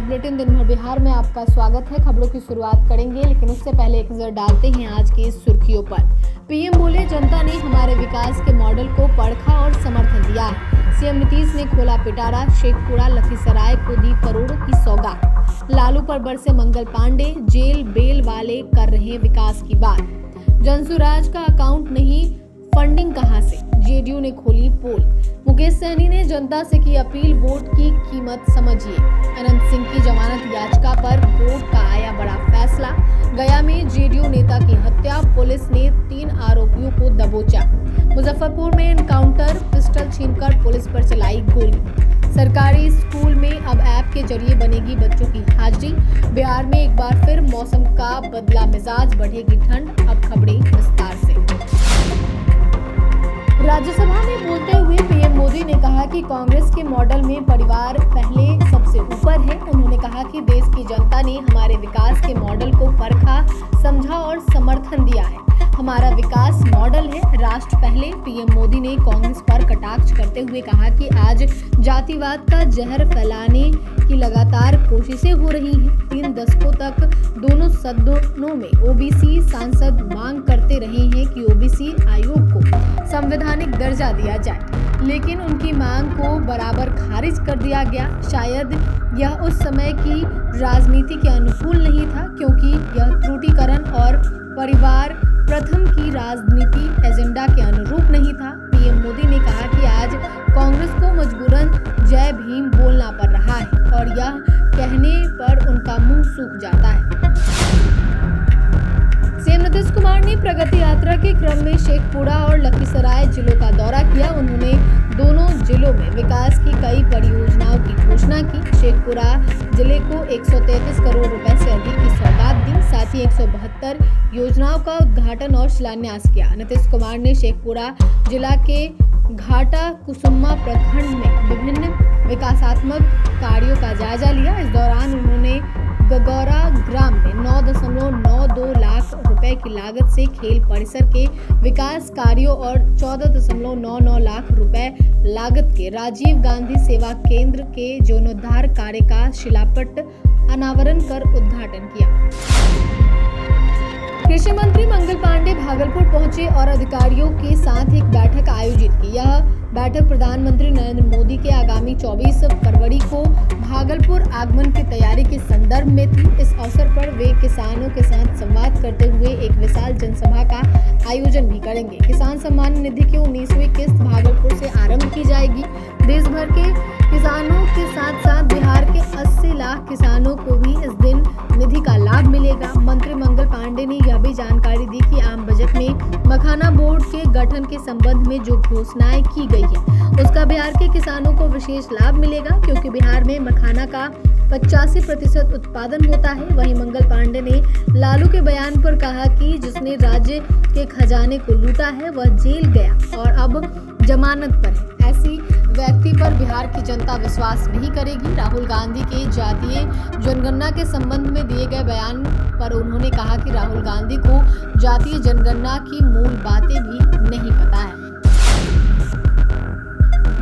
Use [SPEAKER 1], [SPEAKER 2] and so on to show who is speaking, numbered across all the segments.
[SPEAKER 1] Bulletin दिन भर बिहार में आपका स्वागत है। खबरों की शुरुआत करेंगे, लेकिन उससे पहले एक नजर डालते हैं आज की सुर्खियों पर। पीएम बोले, जनता ने हमारे विकास के मॉडल को परखा और समर्थन दिया है। सीएम नीतीश ने खोला पिटारा, शेखपुरा लखीसराय को दी करोड़ों की सौगात। लालू पर बरसे मंगल पांडे, जेल बेल वाले कर रहे विकास की बात। जनसुराज का अकाउंट नहीं, फंडिंग कहां से, जेडीयू ने खोली पोल। मुकेश सहनी ने जनता से की अपील, वोट की कीमत समझिए। अनंत सिंह की जमानत याचिका पर कोर्ट का आया बड़ा फैसला। गया में जेडीयू नेता की हत्या, पुलिस ने 3 आरोपियों को दबोचा। मुजफ्फरपुर में एनकाउंटर, पिस्टल छीनकर पुलिस पर चलाई गोली। सरकारी स्कूल में अब ऐप के जरिए बनेगी बच्चों की हाजिरी। बिहार में एक बार फिर मौसम का बदला मिजाज, बढ़ेगी ठंड। अब खबरें विस्तार से। राज्यसभा में बोलते हुए पीएम मोदी ने कहा कि कांग्रेस के मॉडल में परिवार पहले सबसे ऊपर है। उन्होंने कहा कि देश की जनता ने हमारे विकास के मॉडल को परखा, समझा और समर्थन दिया है। हमारा विकास मॉडल है, राष्ट्र पहले। पीएम मोदी ने कांग्रेस पर कटाक्ष करते हुए कहा कि आज जातिवाद का जहर फैलाने की लगातार कोशिशें हो रही हैं। 3 दशकों तक दोनों सदनों में ओबीसी सांसद मांग करते रहे हैं कि ओबीसी आयोग को संवैधानिक दर्जा दिया जाए, लेकिन उनकी मांग को बराबर खारिज कर दिया गया। शायद यह उस समय की राजनीति के अनुकूल नहीं था, क्योंकि यह त्रुटिकरण और परिवार प्रथम की राजनीति एजेंडा के अनुरूप नहीं था। पीएम मोदी ने कहा कि आज कांग्रेस को मजबूरन जय भीम बोलना पड़ रहा है और यह कहने पर उनका मुंह सूख जाता है। सीएम नीतीश कुमार ने प्रगति यात्रा के क्रम में शेखपुरा और लखीसराय जिलों का दौरा किया। उन्होंने दोनों जिलों में विकास की कई परियोजनाओं की घोषणा की। शेखपुरा जिले को 133 करोड़ रुपए से अधिक की सौगात दी, साथ ही 172 योजनाओं का उद्घाटन और शिलान्यास किया। नीतीश कुमार ने शेखपुरा जिला के घाटा कुसुम्मा प्रखंड में विभिन्न विकासात्मक कार्यों का जायजा लिया। इस दौरान उन्होंने गगौरा ग्राम में 9.92 लाख रुपए की लागत से खेल परिसर के विकास कार्यों और 14.99 लाख रुपए लागत के राजीव गांधी सेवा केंद्र के जीर्णोद्धार कार्य का शिलापट अनावरण कर उद्घाटन किया। कृषि मंत्री मंगल पांडे भागलपुर पहुंचे और अधिकारियों के साथ एक बैठक आयोजित की। यह बैठक प्रधानमंत्री नरेंद्र मोदी के आगामी 24 फरवरी को भागलपुर आगमन की तैयारी के संदर्भ में थी। इस अवसर पर वे किसानों के साथ संवाद करते हुए एक विशाल जनसभा का आयोजन भी करेंगे। किसान सम्मान निधि की 19वीं किस्त भागलपुर से आरंभ की जाएगी। देश भर के किसानों के साथ साथ बिहार के 80 लाख किसानों को भी इस दिन निधि का लाभ मिलेगा। मंत्री मंगल पांडे ने यह भी जानकारी दी कि आम बजट में मखाना बोर्ड के गठन के संबंध में जो घोषणाएं की गई है, उसका बिहार के किसानों को विशेष लाभ मिलेगा, क्योंकि बिहार में मखाना का 85% उत्पादन होता है। वहीं मंगल पांडे ने लालू के बयान पर कहा कि जिसने राज्य के खजाने को लूटा है वह जेल गया और अब जमानत पर है। ऐसी व्यक्ति पर बिहार की जनता विश्वास नहीं करेगी। राहुल गांधी के जातीय जनगणना के संबंध में दिए गए बयान पर उन्होंने कहा कि राहुल गांधी को जातीय जनगणना की मूल बातें भी नहीं पता है।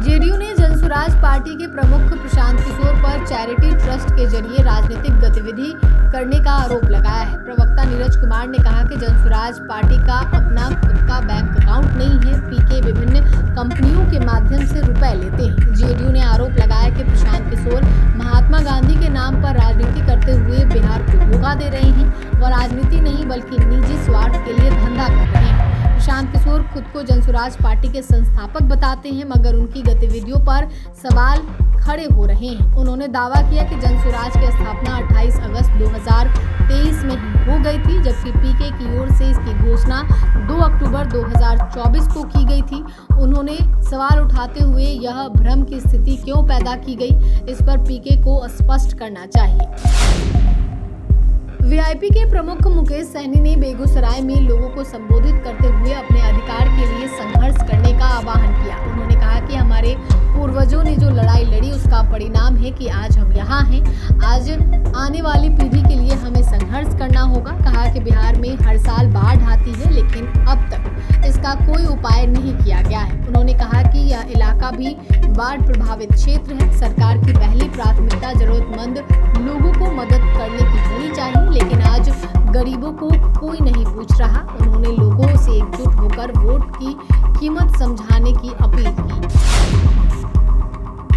[SPEAKER 1] जेडीयू ने जनसुराज पार्टी के प्रमुख प्रशांत किशोर पर चैरिटी ट्रस्ट के जरिए राजनीतिक गतिविधि करने का आरोप लगाया है। प्रवक्ता नीरज कुमार ने कहा कि जनसुराज पार्टी का अपना खुद का बैंक अकाउंट नहीं है। पीके विभिन्न कंपनियों के माध्यम से रुपए लेते हैं। जेडीयू ने आरोप लगाया कि प्रशांत किशोर महात्मा गांधी के नाम पर राजनीति करते हुए बिहार को धोखा दे रहे हैं। वह राजनीति नहीं बल्कि निजी स्वार्थ के लिए धंधा कर रहे हैं। प्रशांत किशोर खुद को जनसुराज पार्टी के संस्थापक बताते हैं, मगर उनकी गतिविधियों पर सवाल खड़े हो रहे हैं। उन्होंने दावा किया कि जनसुराज की स्थापना 28 अगस्त 2023 में ही हो गई थी, जबकि पीके की ओर से इसकी घोषणा 2 अक्टूबर 2024 को की गई थी। उन्होंने सवाल उठाते हुए यह भ्रम की स्थिति क्यों पैदा की गई, इस पर पीके को स्पष्ट करना चाहिए। वीआईपी के प्रमुख मुकेश सहनी ने बेगूसराय में लोगों को संबोधित करते हुए अपने अधिकार के लिए संघर्ष करने का आह्वान किया। उन्होंने कहा कि हमारे पूर्वजों ने जो लड़ाई लड़ी उसका परिणाम है कि आज हम यहाँ हैं। आज आने वाली पीढ़ी के लिए हमें संघर्ष करना होगा। कहा कि बिहार में हर साल बाढ़ आती है, लेकिन अब तक इसका का कोई उपाय नहीं किया गया है। उन्होंने कहा कि यह इलाका भी बाढ़ प्रभावित क्षेत्र है। सरकार की पहली प्राथमिकता जरूरतमंद लोगों को मदद करने की होनी चाहिए, लेकिन आज गरीबों को कोई नहीं पूछ रहा। उन्होंने लोगों से एकजुट होकर वोट की कीमत समझाने की अपील की।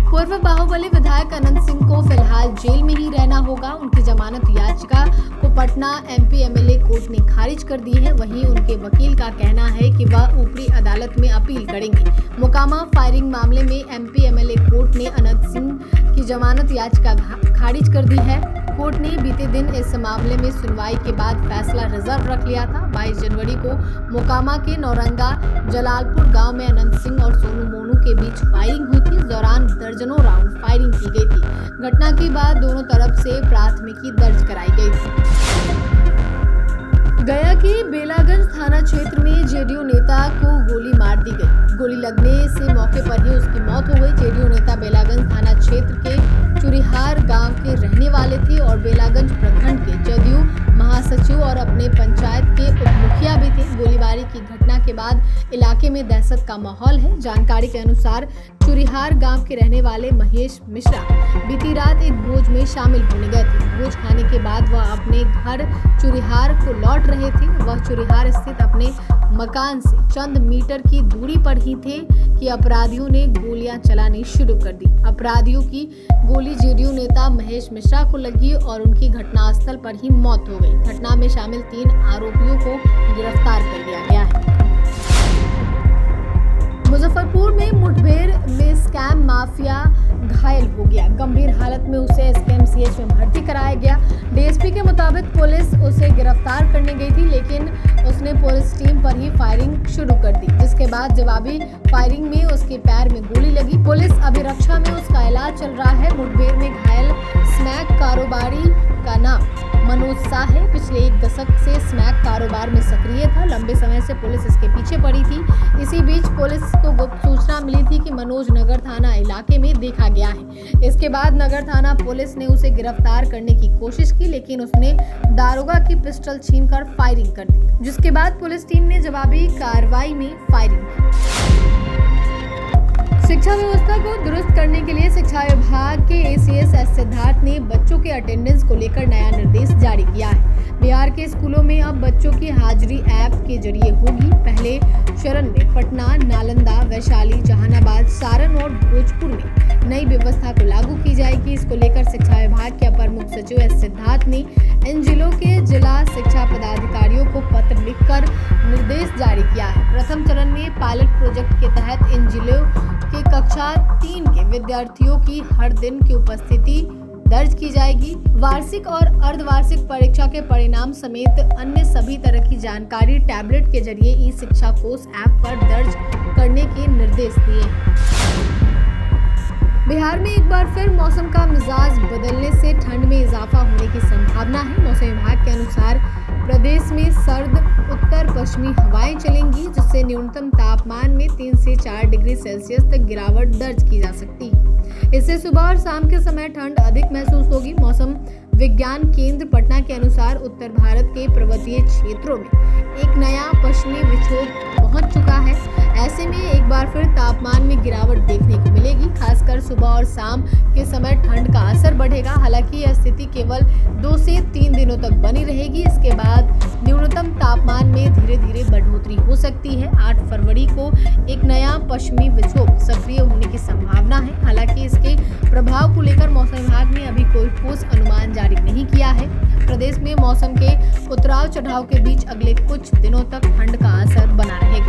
[SPEAKER 1] पूर्व बाहुबली विधायक अनंत सिंह को फिलहाल जेल में ही रहना होगा। उनकी जमानत याचिका को पटना एमपी एमएलए कोर्ट ने खारिज कर दी है। वहीं उनके वकील का कहना है कि वह ऊपरी अदालत में अपील करेंगे। मोकामा फायरिंग मामले में एमपी एमएलए कोर्ट ने अनंत सिंह की जमानत याचिका खारिज कर दी है। कोर्ट ने बीते दिन इस मामले में सुनवाई के बाद फैसला रिजर्व रख लिया था। 22 जनवरी को मोकामा के नौरंगा जलालपुर गांव में अनंत सिंह और सोनू मोनू के बीच फायरिंग हुई थी। इस दौरान दर्जनों राउंड फायरिंग की गई थी। घटना के बाद दोनों तरफ से प्राथमिकी दर्ज कराई गई थी। गया के बेलागंज थाना क्षेत्र में जेडीयू नेता को गोली मार दी गई। गोली लगने से मौके पर ही उसकी मौत हो गई। जेडीयू नेता बेलागंज थाना क्षेत्र के चुरिहार गांव के रहने वाले थे और बेलागंज प्रखंड के जदयू महासचिव और अपने पंचायत के उपमुखिया भी थे। गोलीबारी की घटना के बाद इलाके में दहशत का माहौल है। जानकारी के अनुसार चुरिहार गांव के रहने वाले महेश मिश्रा बीती रात एक भोज में शामिल होने गए थे। भोज खाने के बाद वह अपने घर चुरिहार को लौट रहे थे। वह चुरिहार स्थित अपने मकान से चंद मीटर की दूरी पर ही थे कि अपराधियों ने गोलियां चलानी शुरू कर दी। अपराधियों की गोली जेडीयू नेता महेश मिश्रा को लगी और उनकी घटनास्थल पर ही मौत हो गई। घटना में शामिल 3 आरोपियों को गिरफ्तार कर लिया गया है। मुजफ्फरपुर में मुठभेड़ में स्कैम माफिया घायल हो गया। गंभीर हालत में उसे एसकेएमसीएच में भर्ती कराया गया। डीएसपी के मुताबिक पुलिस उसे गिरफ्तार करने गई थी, लेकिन उसने पुलिस टीम पर ही फायरिंग शुरू कर दी, जिसके बाद जवाबी फायरिंग में उसके पैर में गोली लगी। पुलिस अभिरक्षा में उसका इलाज चल रहा है। मुठभेड़ में घायल स्मैक कारोबारी का नाम मनोज शाह है। पिछले 1 दशक से स्मैक कारोबार में सक्रिय था। लंबे समय से पुलिस इसके पीछे पड़ी थी। इसी बीच पुलिस को गुप्त सूचना मिली थी कि मनोज नगर थाना इलाके में देखा गया है। इसके बाद नगर थाना पुलिस ने उसे गिरफ्तार करने की कोशिश की, लेकिन उसने दारोगा की पिस्टल छीनकर फायरिंग कर दी, जिसके बाद पुलिस टीम ने जवाबी कार्रवाई में फायरिंग की। शिक्षा व्यवस्था को दुरुस्त करने के लिए शिक्षा विभाग के एसीएस एस सिद्धार्थ ने बच्चों के अटेंडेंस को लेकर नया निर्देश जारी किया है। बिहार के स्कूलों में अब बच्चों की हाजिरी ऐप के जरिए होगी। पहले चरण में पटना, नालंदा, वैशाली, जहानाबाद, सारण और भोजपुर में नई व्यवस्था को लागू की जाएगी। इसको लेकर शिक्षा विभाग के अपर मुख्य सचिव एस सिद्धार्थ ने इन जिलों के जिला शिक्षा पदाधिकारियों को पत्र लिखकर निर्देश जारी किया है। प्रथम चरण में पायलट प्रोजेक्ट के तहत इन जिलों के कक्षा 3 के विद्यार्थियों की हर दिन की उपस्थिति दर्ज की जाएगी। वार्षिक और अर्धवार्षिक परीक्षा के परिणाम समेत अन्य सभी तरह की जानकारी टैबलेट के जरिए ई शिक्षा कोष ऐप पर दर्ज करने के निर्देश दिए। बिहार में एक बार फिर मौसम का मिजाज बदलने से ठंड में इजाफा होने की संभावना है। मौसम विभाग के अनुसार प्रदेश में सर्द उत्तर पश्चिमी हवाएं चलेंगी, जिससे न्यूनतम तापमान में 3 से 4 डिग्री सेल्सियस तक गिरावट दर्ज की जा सकती है। इससे सुबह और शाम के समय ठंड अधिक महसूस होगी। मौसम विज्ञान केंद्र पटना के अनुसार उत्तर भारत के पर्वतीय क्षेत्रों में एक नया पश्चिमी विक्षोभ पहुंच चुका है। ऐसे में एक बार फिर तापमान में गिरावट देखने को मिलेगी। खासकर सुबह और शाम के समय ठंड का असर बढ़ेगा। हालांकि यह स्थिति केवल 2 से 3 दिनों तक बनी रहेगी। इसके बाद न्यूनतम तापमान में धीरे धीरे बढ़ोतरी हो सकती है। 8 फरवरी को एक नया पश्चिमी विक्षोभ सक्रिय होने की संभावना है। हालांकि इसके प्रभाव को लेकर मौसम विभाग ने अभी कोई ठोस अनुमान जारी नहीं किया है। प्रदेश में मौसम के उतराव चढ़ाव के बीच अगले कुछ दिनों तक ठंड का असर बना रहेगा।